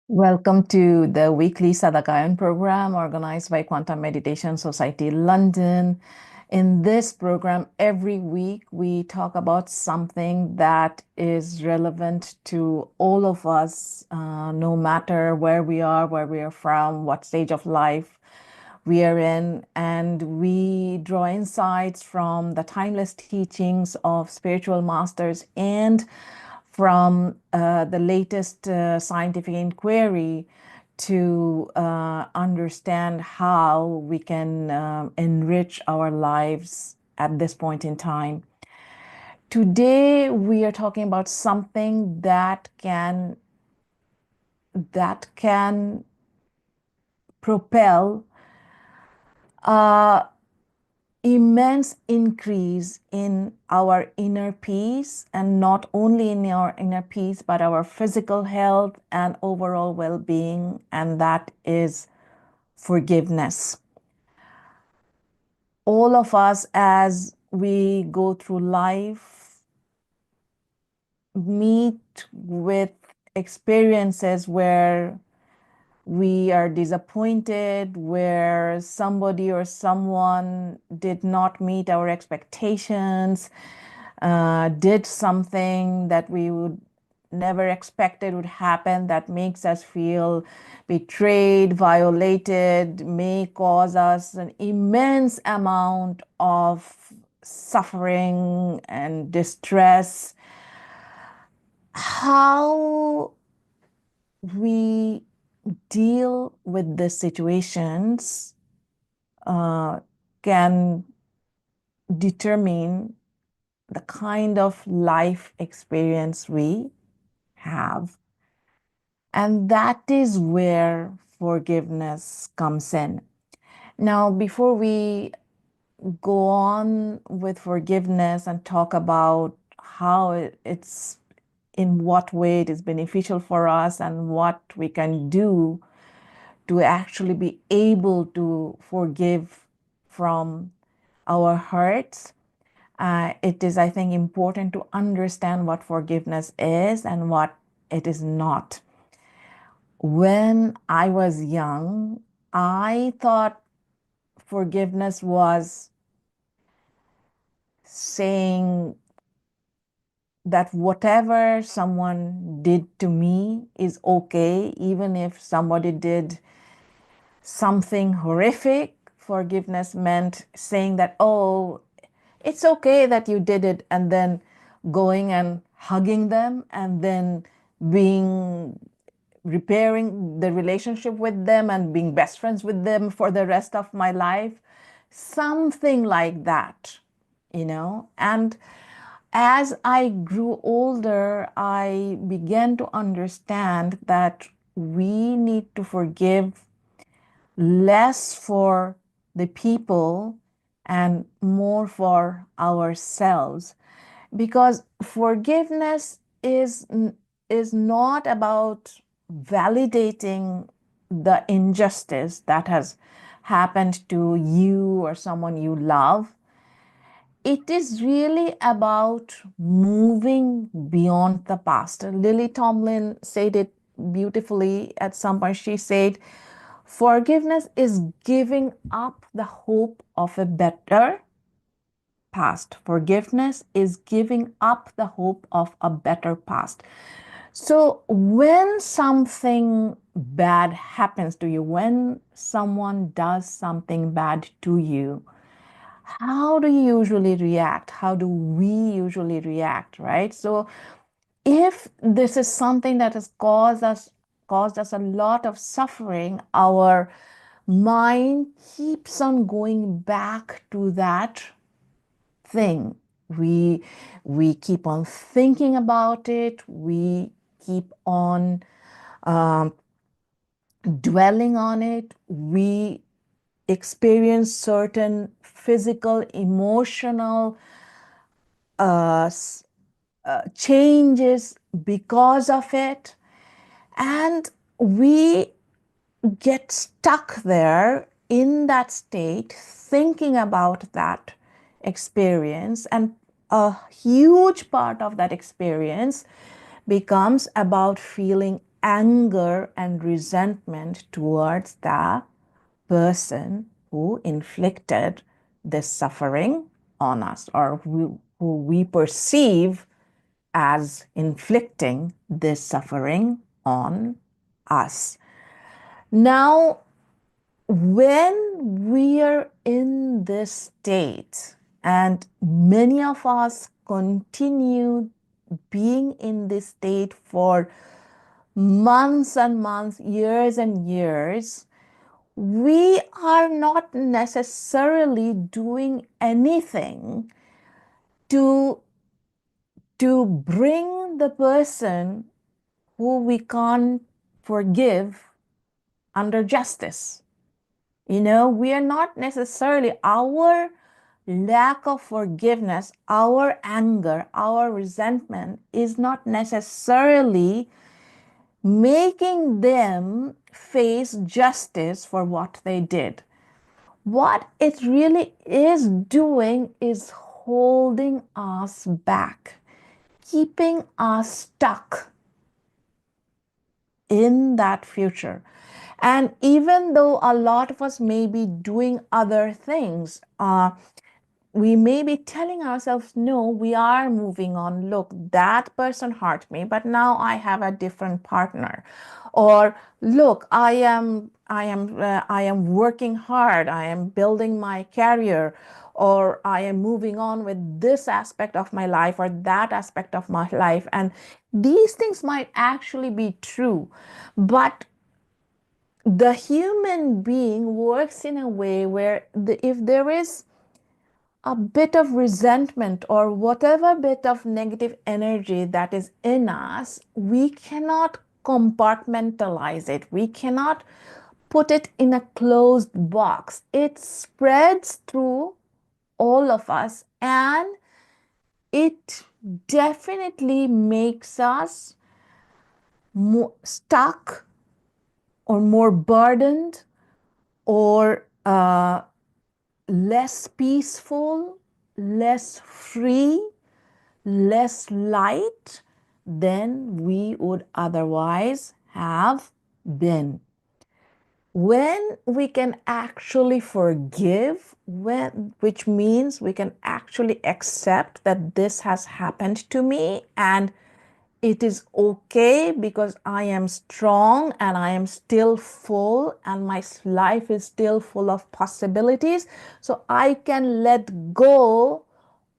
Welcome to the weekly Sadhakayan program organized by Quantum Meditation Society London. In this program, every week we talk about something that is relevant to all of us, no matter where we are from, what stage of life we are in, and we draw insights from the timeless teachings of spiritual masters and from the latest scientific inquiry to understand how we can enrich our lives at this point in time. Today, we are talking about something that can propel immense increase in our inner peace, and not only in our inner peace, but our physical health and overall well-being, and that is forgiveness. All of us, as we go through life, meet with experiences where we are disappointed, where somebody or someone did not meet our expectations, did something that we would never expected would happen, that makes us feel betrayed, violated, may cause us an immense amount of suffering and distress. How we deal with the situations can determine the kind of life experience we have. And that is where forgiveness comes in. Now, before we go on with forgiveness and talk about how it's in what way it is beneficial for us and what we can do to actually be able to forgive from our hurts, it is, I think, important to understand what forgiveness is and what it is not. When I was young, I thought forgiveness was saying that whatever someone did to me is okay, even if somebody did something horrific. Forgiveness meant saying that, oh, it's okay that you did it, and then going and hugging them, and then repairing the relationship with them and being best friends with them for the rest of my life. Something like that, And as I grew older, I began to understand that we need to forgive less for the people and more for ourselves, because forgiveness is not about validating the injustice that has happened to you or someone you love. It is really about moving beyond the past. Lily Tomlin said it beautifully at some point. She said, forgiveness is giving up the hope of a better past. Forgiveness is giving up the hope of a better past. So when something bad happens to you, when someone does something bad to you, how do you usually react? How do we usually react, right? So if this is something that has caused us a lot of suffering, our mind keeps on going back to that thing. We keep on thinking about it. We keep on um, dwelling on it. We experience certain physical, emotional changes because of it, and we get stuck there in that state thinking about that experience, and a huge part of that experience becomes about feeling anger and resentment towards the person who inflicted this suffering on us, or who we perceive as inflicting this suffering on us. Now, when we are in this state, and many of us continue being in this state for months and months, years and years, we are not necessarily doing anything to bring the person who we can't forgive under justice. We are not necessarily, our lack of forgiveness, our anger, our resentment is not necessarily making them face justice for what they did. What it really is doing is holding us back, keeping us stuck in that future. And even though a lot of us may be doing other things, we may be telling ourselves, no, we are moving on. Look, that person hurt me, but now I have a different partner. Or look, I am working hard. I am building my career, or I am moving on with this aspect of my life or that aspect of my life. And these things might actually be true, but the human being works in a way where if there is a bit of resentment or whatever bit of negative energy that is in us, we cannot compartmentalize it. We cannot put it in a closed box. It spreads through all of us, and it definitely makes us more stuck or more burdened, or less peaceful, less free, less light than we would otherwise have been. When we can actually forgive, which means we can actually accept that this has happened to me and it is okay because I am strong and I am still full and my life is still full of possibilities. So I can let go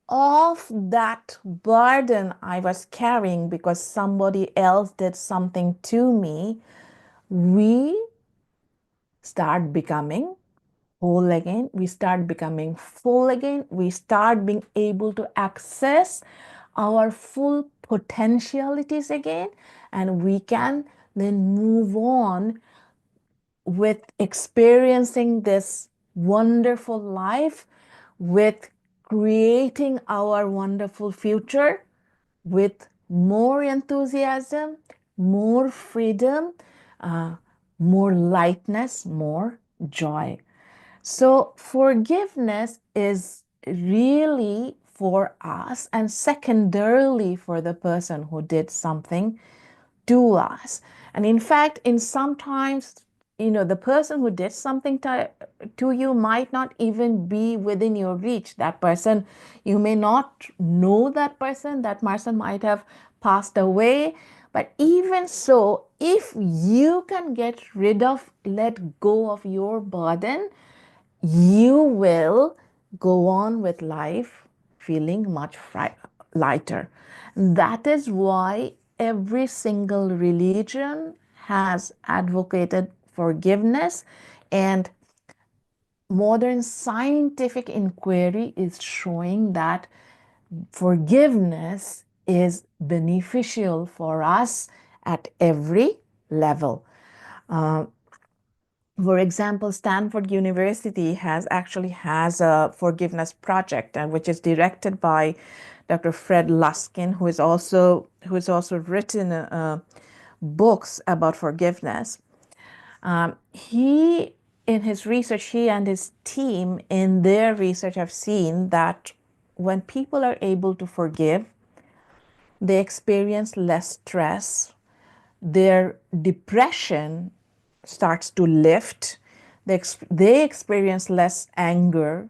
of that burden I was carrying because somebody else did something to me. We start becoming whole again. We start becoming full again. We start being able to access our full potentialities again, and we can then move on with experiencing this wonderful life, with creating our wonderful future with more enthusiasm, more freedom, uh, more lightness, more joy. So forgiveness is really for us and secondarily for the person who did something to us. And in fact, in sometimes, the person who did something to you might not even be within your reach. That person, you may not know that person might have passed away. But even so, if you can let go of your burden, you will go on with life feeling much lighter. That is why every single religion has advocated forgiveness, and modern scientific inquiry is showing that forgiveness is beneficial for us at every level. Uh, for example, Stanford University has a forgiveness project, and which is directed by Dr. Fred Luskin, who is also written books about forgiveness. He in his research, he and his team in their research have seen that when people are able to forgive, they experience less stress, their depression starts to lift. They experience less anger.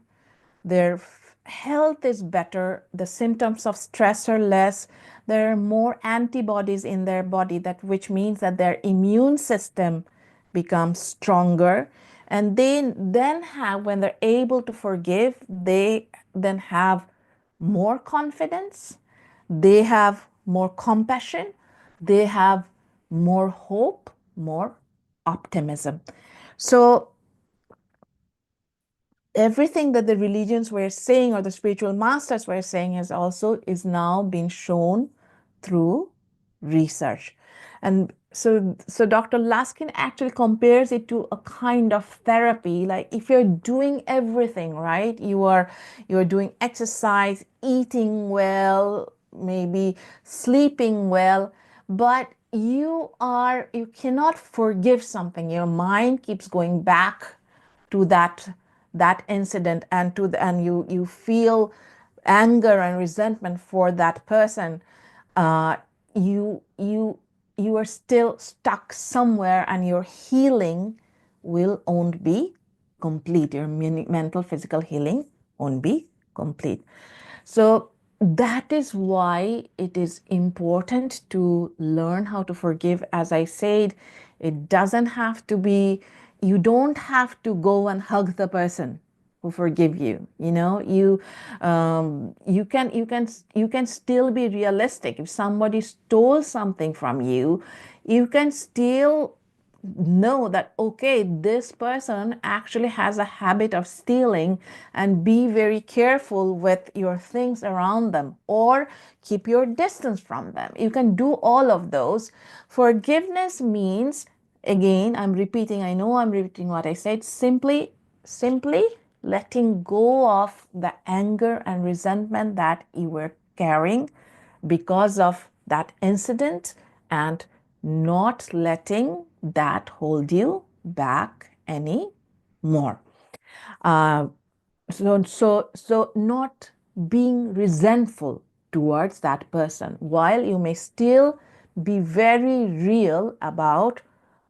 Their health is better. The symptoms of stress are less. There are more antibodies in their body, that which means that their immune system becomes stronger. And they then have, when they're able to forgive, they then have more confidence, they have more compassion, they have more hope, more optimism. So everything that the religions were saying or the spiritual masters were saying is now being shown through research. And so Dr. Laskin actually compares it to a kind of therapy. Like if you're doing everything right, you're doing exercise, eating well, maybe sleeping well, but you cannot forgive something. Your mind keeps going back to that incident, and you feel anger and resentment for that person. uh, you you you are still stuck somewhere, and your healing will won't be complete. Your mental physical healing won't be complete. So that is why it is important to learn how to forgive. As I said, it doesn't have to be, you don't have to go and hug the person who forgive you. You can still be realistic. If somebody stole something from you, you can still know that, okay, this person actually has a habit of stealing, and be very careful with your things around them, or keep your distance from them. You can do all of those. Forgiveness means, again, I know I'm repeating what I said, simply letting go of the anger and resentment that you were carrying because of that incident, and not letting that hold you back any more. Uh, so not being resentful towards that person, while you may still be very real about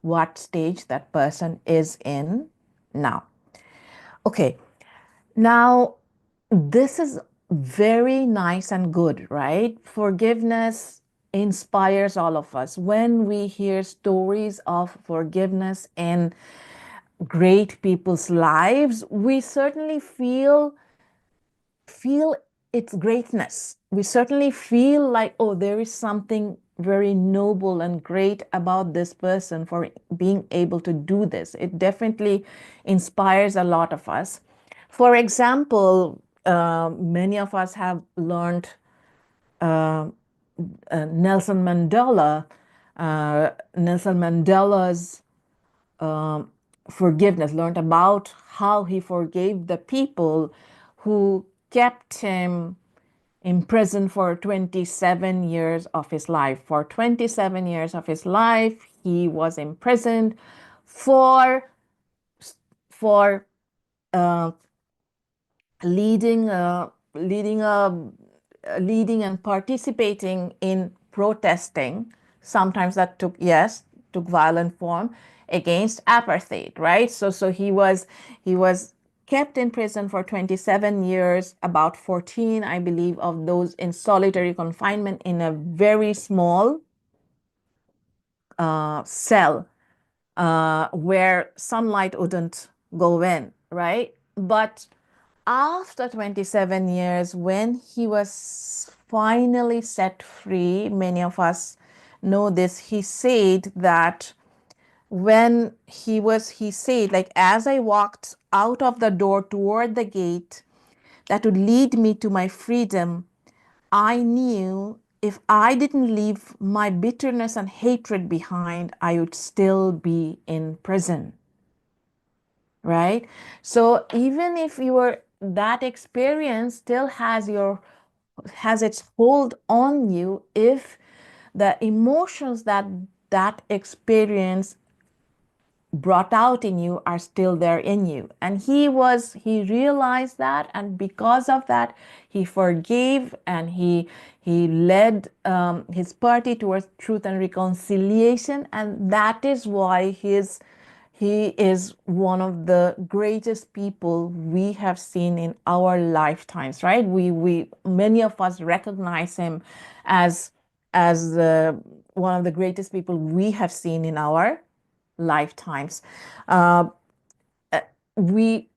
what stage that person is in now. Okay, now this is very nice and good, right? Forgiveness inspires all of us. When we hear stories of forgiveness in great people's lives, we certainly feel its greatness. We certainly feel like, oh, there is something very noble and great about this person for being able to do this. It definitely inspires a lot of us. For example, many of us have learned uh, Nelson Mandela, Nelson Mandela's um, forgiveness, learned about how he forgave the people who kept him in prison for 27 years of his life. For 27 years of his life, he was imprisoned for for uh, leading leading a leading and participating in protesting. Sometimes that took violent form against apartheid, right? So he was kept in prison for 27 years, about 14, I believe, of those in solitary confinement in a very small cell, where sunlight wouldn't go in, right? But after 27 years, when he was finally set free, many of us know this, he said that he said, like, as I walked out of the door toward the gate that would lead me to my freedom, I knew if I didn't leave my bitterness and hatred behind, I would still be in prison. Right? So even if that experience still has its hold on you, if the emotions that experience brought out in you are still there in you. And he realized that, and because of that, he forgave, and he led his party towards truth and reconciliation. And that is why he is one of the greatest people we have seen in our lifetimes, right? We many of us recognize him as one of the greatest people we have seen in our lifetimes. Uh, we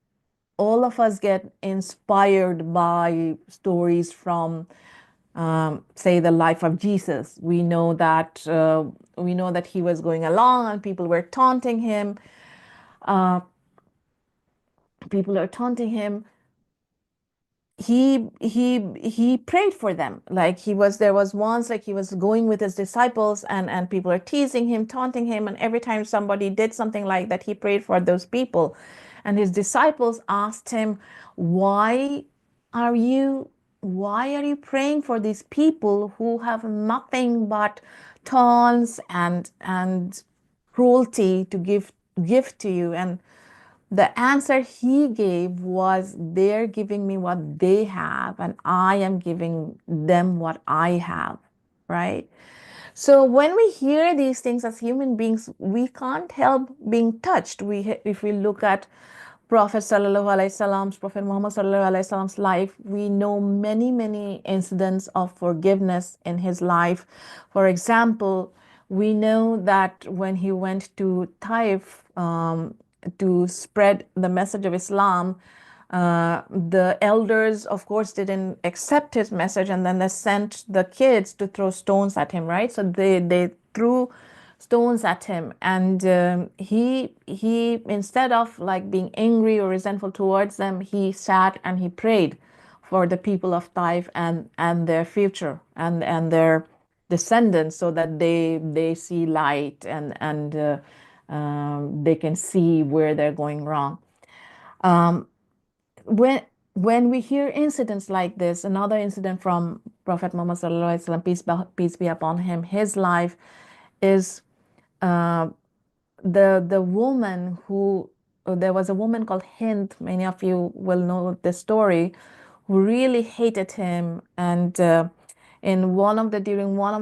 all of us get inspired by stories from, say, the life of Jesus. We know that he was going along and people were taunting him. Uh, People are taunting him. He prayed for them. Like there was once, like he was going with his disciples, and people are teasing him, taunting him, and every time somebody did something like that, he prayed for those people. And his disciples asked him, why are you why are you praying for these people who have nothing but taunts and cruelty to give to you? And the answer he gave was, they're giving me what they have, and I am giving them what I have, right? So when we hear these things as human beings, we can't help being touched. If we look at Prophet Muhammad Sallallahu Alaihi Wasallam's life, we know many, many incidents of forgiveness in his life. For example, we know that when he went to Taif to spread the message of Islam, the elders, of course, didn't accept his message, and then they sent the kids to throw stones at him, right? So they threw stones at him, and he instead of like being angry or resentful towards them, he sat and he prayed for the people of Taif and their future and their descendants, so that they see light, and they can see where they're going wrong. Um, when we hear incidents like this, another incident from Prophet Muhammad Sallallahu Alaihi Wasallam, peace be upon him, his life is uh, the woman who there was a woman called Hind. Many of you will know this story, who really hated him, and during one of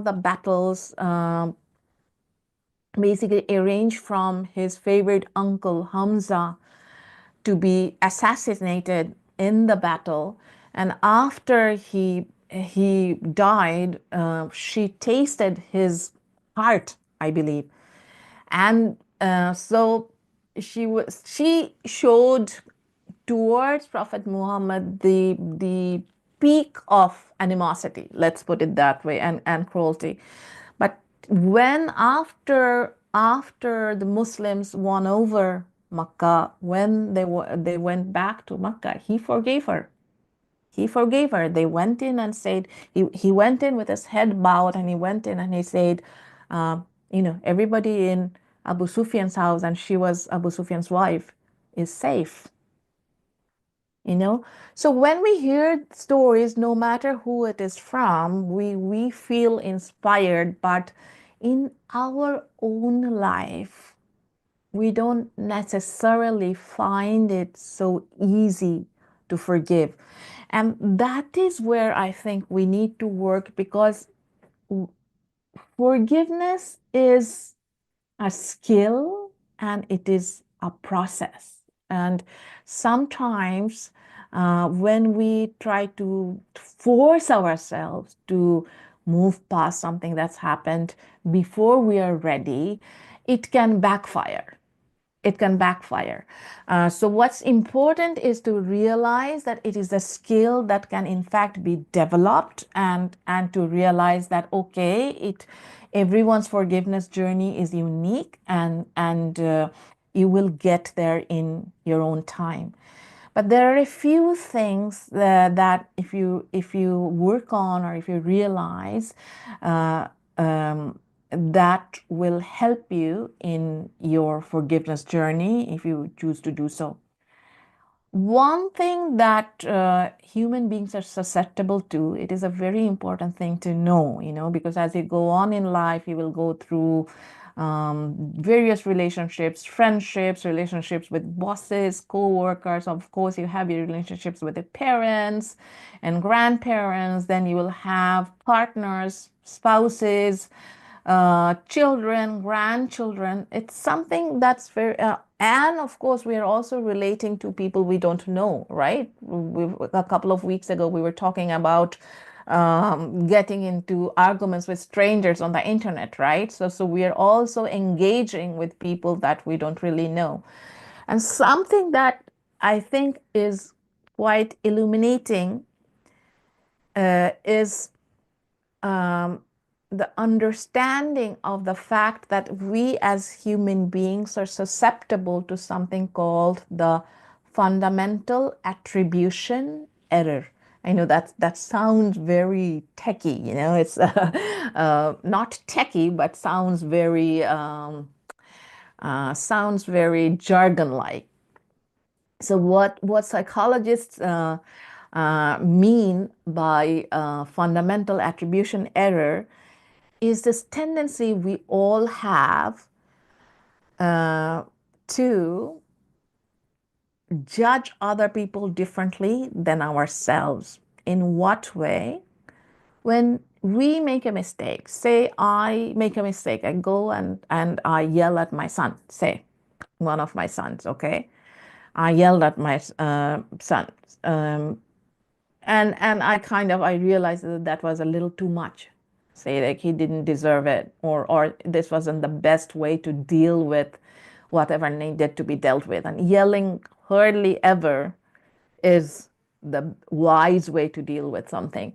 the battles, basically arranged from his favorite uncle Hamza to be assassinated in the battle. And after he died, she tasted his heart, I believe. And so she showed towards Prophet Muhammad the peak of animosity, let's put it that way, and cruelty. But when after the Muslims won over Makkah, when they went back to Makkah, he forgave her. He forgave her. They went in and said, he went in with his head bowed, and he went in and he said, uh, everybody in Abu Sufyan's house, and she was Abu Sufyan's wife, is safe. So when we hear stories, no matter who it is from, we feel inspired, but in our own life, we don't necessarily find it so easy to forgive. And that is where I think we need to work, because forgiveness is a skill and it is a process. And sometimes when we try to force ourselves to move past something that's happened before we are ready, it can backfire. So what's important is to realize that it is a skill that can in fact be developed, and to realize that, okay, everyone's forgiveness journey is unique, and you will get there in your own time. But there are a few things that if you work on, or if you realize, uh, um, that will help you in your forgiveness journey if you choose to do so. One thing that human beings are susceptible to, it is a very important thing to know, because as you go on in life, you will go through various relationships, friendships, relationships with bosses, co-workers. Of course, you have your relationships with the parents and grandparents. Then you will have partners, spouses, children, grandchildren. It's something that's very, and of course, we are also relating to people we don't know, right? A couple of weeks ago, we were talking about getting into arguments with strangers on the internet, right? So we are also engaging with people that we don't really know. And something that I think is quite illuminating is um, the understanding of the fact that we as human beings are susceptible to something called the fundamental attribution error. I know that sounds very techy, it's not techy, but sounds very jargon-like. So what psychologists mean by fundamental attribution error is this tendency we all have to judge other people differently than ourselves. In what way? When we make a mistake, say I make a mistake, I go and I yell at my son, say one of my sons, okay? I yelled at my son. And I realized that that was a little too much. Say like he didn't deserve it, or this wasn't the best way to deal with whatever needed to be dealt with. And yelling hardly ever is the wise way to deal with something.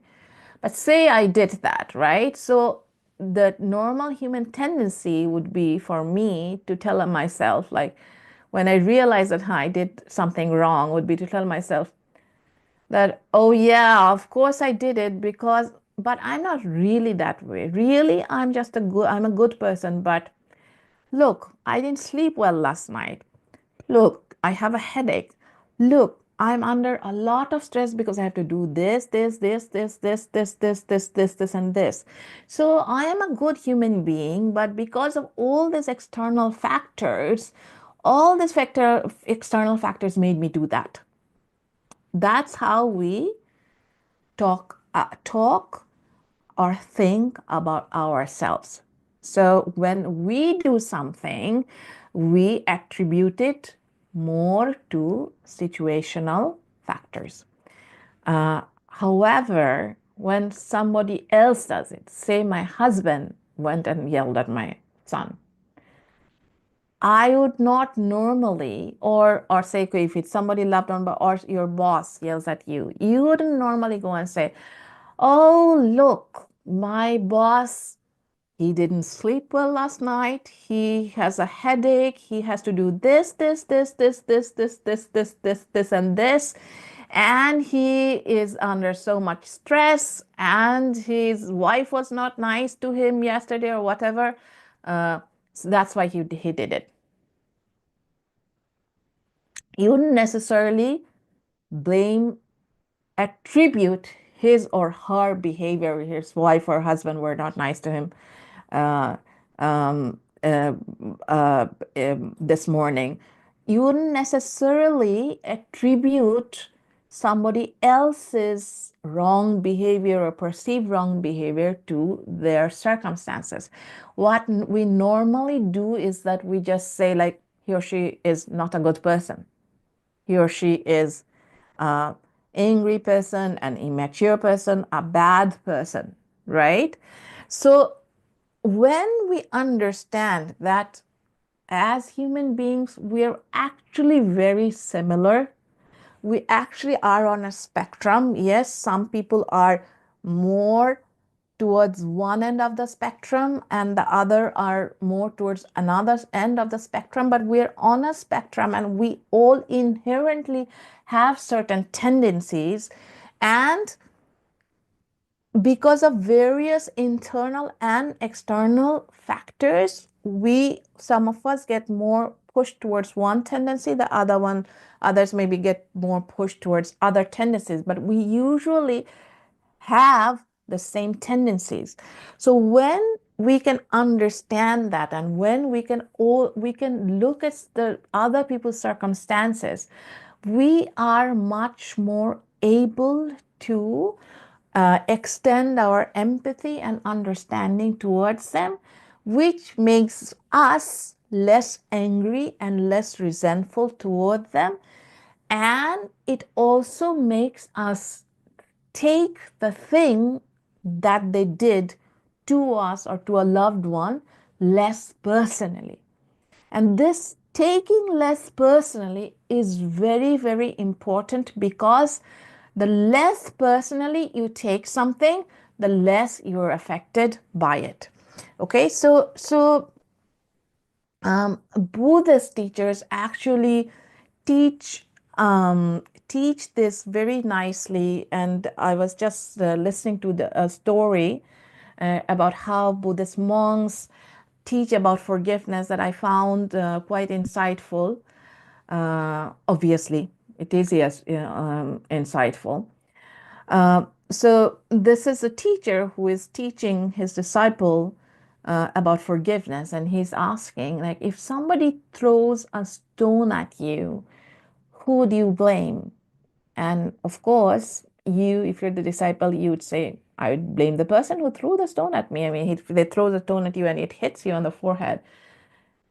But say I did that, right? So the normal human tendency would be for me to tell myself, like when I realized that I did something wrong, would be to tell myself, that, oh yeah, of course I did it but I'm not really that way. Really, I'm a good person, but look, I didn't sleep well last night. Look, I have a headache. Look, I'm under a lot of stress because I have to do this, and this. So I am a good human being, but because of all these external factors, external factors made me do that. That's how we talk or think about ourselves. So when we do something, we attribute it more to situational factors. However, when somebody else does it, say my husband went and yelled at my son, I would not normally, or say if it's somebody loved on, or your boss yells at you, you wouldn't normally go and say, oh, look, my boss, he didn't sleep well last night. He has a headache. He has to do this, and this. And he is under so much stress, and his wife was not nice to him yesterday or whatever. So that's why he did it. You wouldn't necessarily attribute his or her behavior, his wife or husband were not nice to him uh, um, uh, this morning. You wouldn't necessarily attribute somebody else's wrong behavior or perceived wrong behavior to their circumstances. What we normally do is that we just say, like, he or she is not a good person. He or she is an angry person, an immature person, a bad person, right? So when we understand that as human beings, we're actually very similar, we actually are on a spectrum. Yes, some people are more towards one end of the spectrum and the other are more towards another end of the spectrum, but we're on a spectrum and we all inherently have certain tendencies, and because of various internal and external factors, some of us get more pushed towards one tendency, others maybe get more pushed towards other tendencies, but we usually have the same tendencies. So when we can understand that, and when we can look at the other people's circumstances, we are much more able to extend our empathy and understanding towards them, which makes us less angry and less resentful toward them. And it also makes us take the thing that they did to us or to a loved one less personally. And this taking less personally is very, very important, because the less personally you take something, the less you're affected by it. Okay, so Buddhist teachers actually teach teach this very nicely. And I was just listening to a story about how Buddhist monks teach about forgiveness that I found quite insightful. Obviously, it is, yes, insightful. So this is a teacher who is teaching his disciple about forgiveness, and he's asking, like, if somebody throws a stone at you, who do you blame? And of course, if you're the disciple, you would say, I would blame the person who threw the stone at me. I mean, if they throw the stone at you and it hits you on the forehead,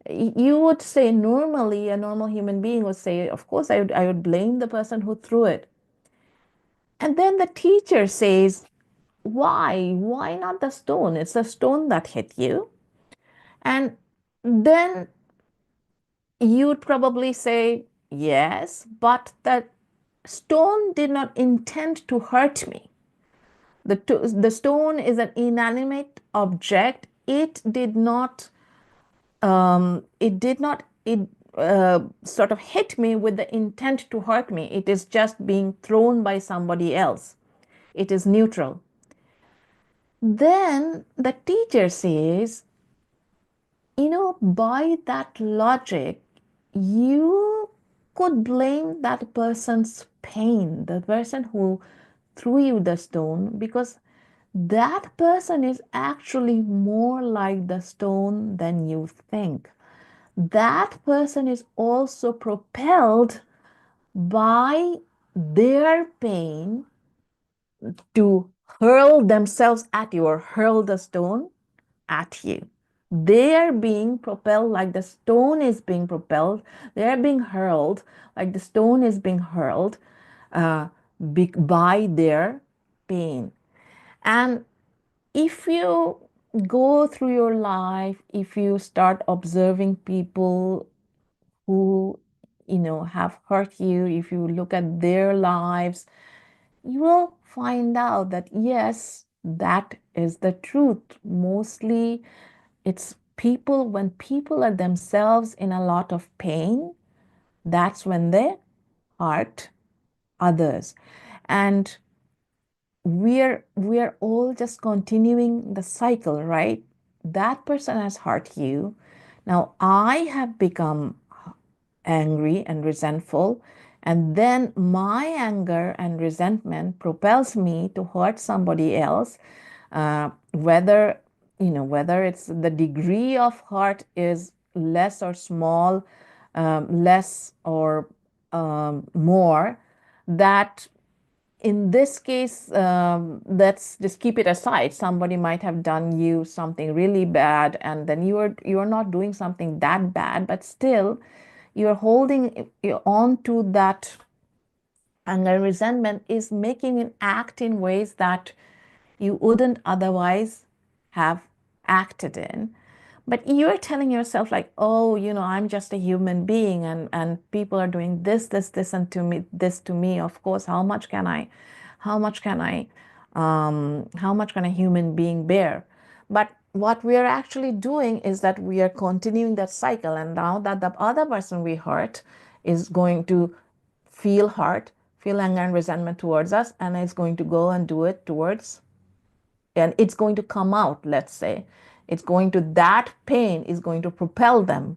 you would say, normally, a normal human being would say, of course, I would blame the person who threw it. And then the teacher says, why? Why not the stone? It's the stone that hit you. And then you'd probably say, yes, but the stone did not intend to hurt me. The stone is an inanimate object. It sort of hit me with the intent to hurt me. It is just being thrown by somebody else. It is neutral. Then the teacher says, by that logic, you could blame that person's pain, the person who threw you the stone, because that person is actually more like the stone than you think. That person is also propelled by their pain to hurl themselves at you, or hurl the stone at you. They are being propelled like the stone is being propelled. They are being hurled like the stone is being hurled by their pain. And if you go through your life, if you start observing people who, have hurt you, if you look at their lives, you will find out that, yes, that is the truth. Mostly it's people, when people are themselves in a lot of pain, that's when they hurt others. And we're all just continuing the cycle, right? That person has hurt you. Now I have become angry and resentful, and then my anger and resentment propels me to hurt somebody else, whether it's the degree of hurt is less or small, less or more. That in this case, let's just keep it aside. Somebody might have done you something really bad, and then you're not doing something that bad, but still you're holding on to that anger. Resentment is making it act in ways that you wouldn't otherwise have acted in. But you're telling yourself, like, oh, I'm just a human being, and people are doing this, and to me, this to me. Of course, how much can a human being bear? But what we are actually doing is that we are continuing that cycle. And now that the other person we hurt is going to feel hurt, feel anger and resentment towards us, and it's going to go and do it towards, and it's going to come out, let's say. That pain is going to propel them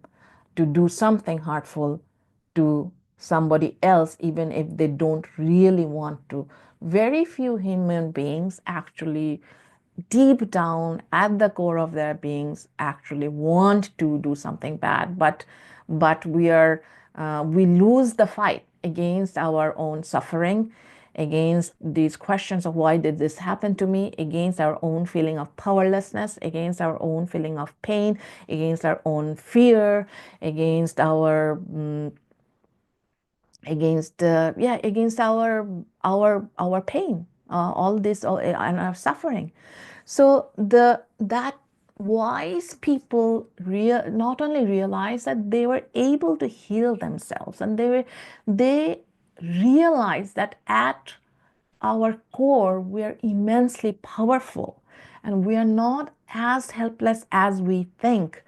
to do something hurtful to somebody else, even if they don't really want to. Very few human beings actually deep down at the core of their beings actually want to do something bad, but we lose the fight against our own suffering, against these questions of why did this happen to me, against our own feeling of powerlessness, against our own feeling of pain, against our own fear, against our against our pain, all this and our suffering. So that wise people not only realized that they were able to heal themselves, and they realized that at our core we are immensely powerful, and we are not as helpless as we think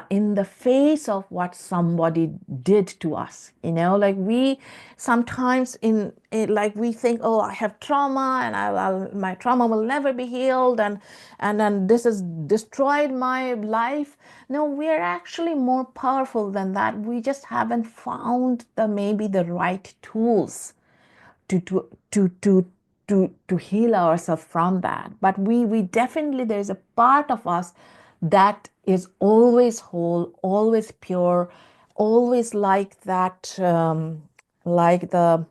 in the face of what somebody did to us. Like we sometimes like we think, oh, I have trauma, and my trauma will never be healed, and then this has destroyed my life. No, we are actually more powerful than that. We just haven't found maybe the right tools to to to to to heal ourselves from that. But we definitely, there's a part of us that is always whole, always pure, always like that, like the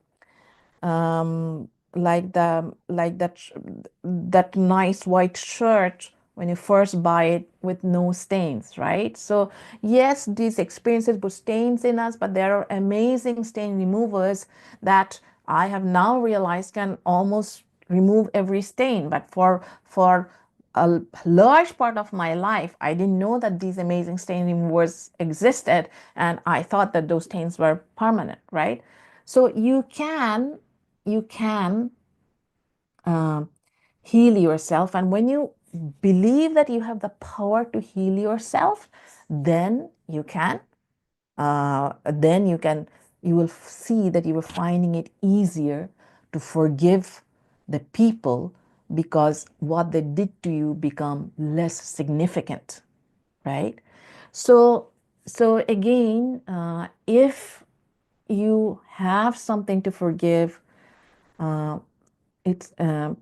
like that nice white shirt when you first buy it with no stains, right? So yes, these experiences put stains in us, but there are amazing stain removers that I have now realized can almost remove every stain. But for a large part of my life, I didn't know that these amazing stain removers existed, and I thought that those stains were permanent, right? So you can uh, heal yourself, and when you believe that you have the power to heal yourself, then you will see that you are finding it easier to forgive the people, because what they did to you become less significant, right? So again, if you have something to forgive, it's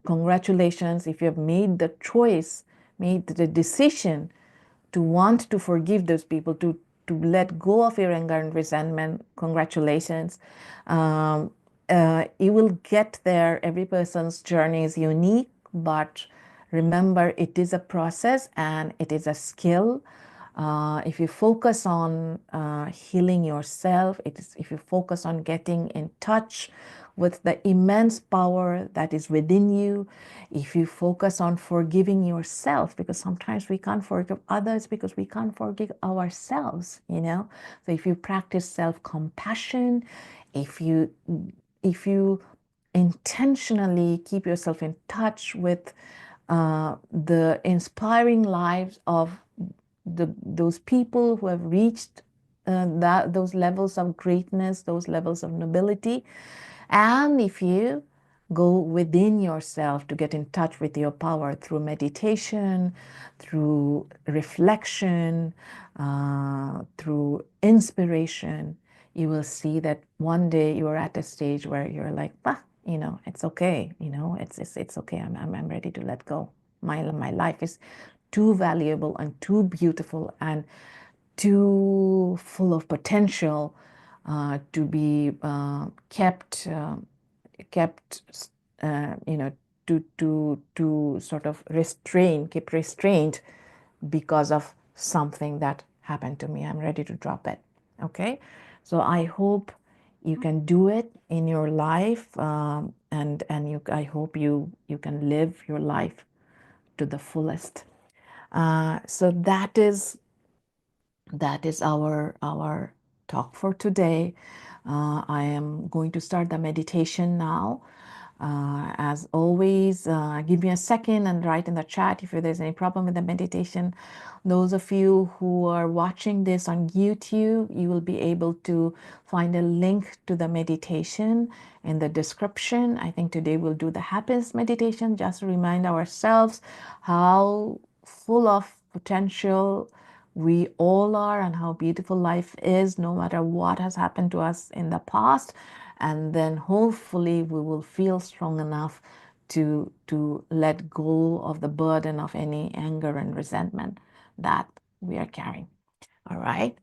congratulations if you have made the choice, made the decision to want to forgive those people, to let go of your anger and resentment. Congratulations. You will get there. Every person's journey is unique, but remember, it is a process and it is a skill. If you focus on healing yourself, if you focus on getting in touch with the immense power that is within you, if you focus on forgiving yourself, because sometimes we can't forgive others because we can't forgive ourselves, So if you practice self-compassion, if you intentionally keep yourself in touch with the inspiring lives of those people who have reached those levels of greatness, those levels of nobility. And if you go within yourself to get in touch with your power through meditation, through reflection, through inspiration, you will see that one day you are at a stage where you're like, it's okay, it's okay. I'm ready to let go. My life is too valuable and too beautiful and too full of potential to be kept, to sort of keep restrained because of something that happened to me. I'm ready to drop it. Okay, so I hope you can do it in your life, and I hope you can live your life to the fullest. So that is our talk for today. I am going to start the meditation now. As always, give me a second and write in the chat if there's any problem with the meditation. Those of you who are watching this on YouTube, you will be able to find a link to the meditation in the description. I think today we'll do the happiness meditation, just to remind ourselves how full of potential we all are and how beautiful life is, no matter what has happened to us in the past. And then hopefully we will feel strong enough to let go of the burden of any anger and resentment that we are carrying. All right.